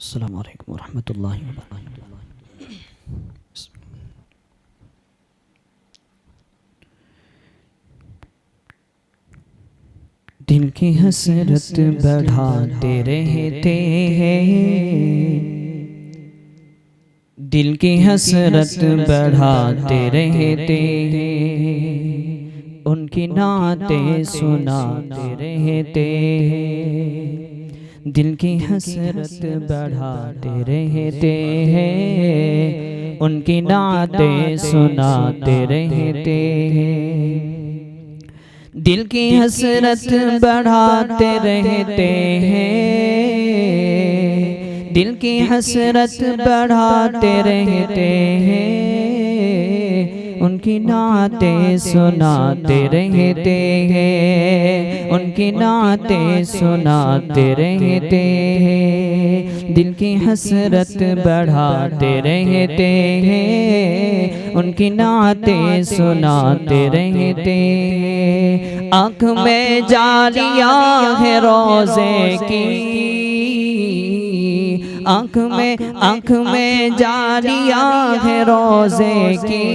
السلام علیکم ورحمۃ اللہ وبرکاتہ۔ دل کی حسرت بڑھاتے رہتے ہیں، دل کی حسرت بڑھاتے رہتے ہیں، ان کی نعتیں سناتے رہتے ہیں، دل کی حسرت بڑھاتے رہتے ہیں، ان کی نعتیں سناتے رہتے ہیں، دل کی حسرت بڑھاتے رہتے ہیں، دل کی حسرت بڑھاتے رہتے ہیں، ان کی نعتیں سناتے رہتے ہیں، ان کی نعتیں سناتے رہتے ہیں، دل کی حسرت بڑھاتے رہتے ہیں، ان کی نعتیں سناتے رہتے ہیں، آنکھ میں جالیاں ہے روزے کی، آنکھ میں جالیاں ہے روزے کی،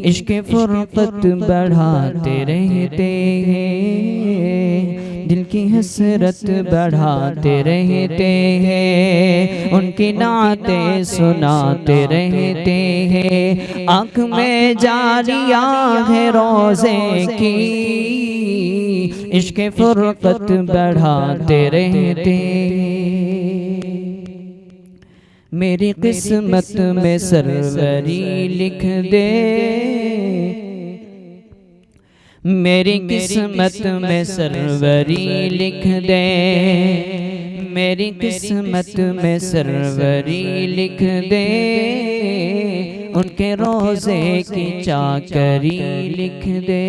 عشق فرقت بڑھاتے رہتے ہیں، دل کی حسرت بڑھاتے رہتے ہیں، ان کی نعتیں سناتے رہتے ہیں، آنکھ میں جالیاں ہے روزے کی، عشق فرقت بڑھاتے رہتے ہیں، میری قسمت میں سروری لکھ دے، میری قسمت میں سروری لکھ دے، میری قسمت میں سروری لکھ دے، ان کے روزے کی چاکری لکھ دے،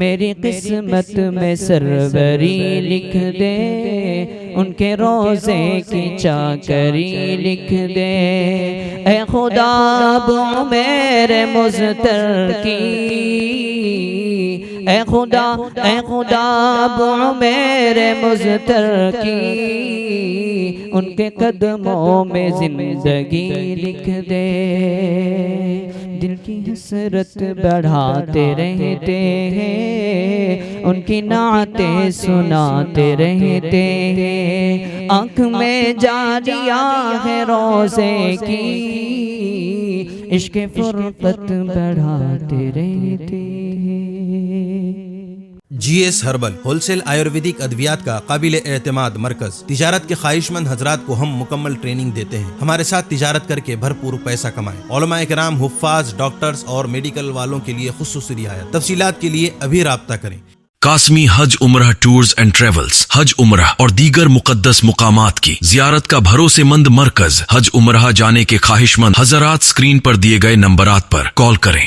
میری قسمت میں سروری لکھ دے، ان کے روزے کی چاکری لکھ دے، اے خدا اب میرے مضطر کی، اے خدا اب میرے مضطر کی، ان کے قدموں میں زندگی لکھ دے، دل کی حسرت بڑھاتے رہتے ہیں، ان کی نعتیں سناتے رہتے ہیں، آنکھ میں جالیاں ہے روزے کی، عشق فرقت بڑھاتے رہتے ہیں۔ G S herbal wholesale ayurvedic ادویات کا قابل اعتماد مرکز، تجارت کے خواہش مند حضرات کو ہم مکمل ٹریننگ دیتے ہیں، ہمارے ساتھ تجارت کر کے بھرپور پیسہ کمائیں، علماء کرام، حفاظ، ڈاکٹرز اور میڈیکل والوں کے لیے خصوصی رعایت، تفصیلات کے لیے ابھی رابطہ کریں۔ قاسمی حج عمرہ ٹورز اینڈ ٹریولز، حج عمرہ اور دیگر مقدس مقامات کی زیارت کا بھروسے مند مرکز، حج عمرہ جانے کے خواہش مند حضرات اسکرین پر دیے گئے نمبرات پر کال کریں۔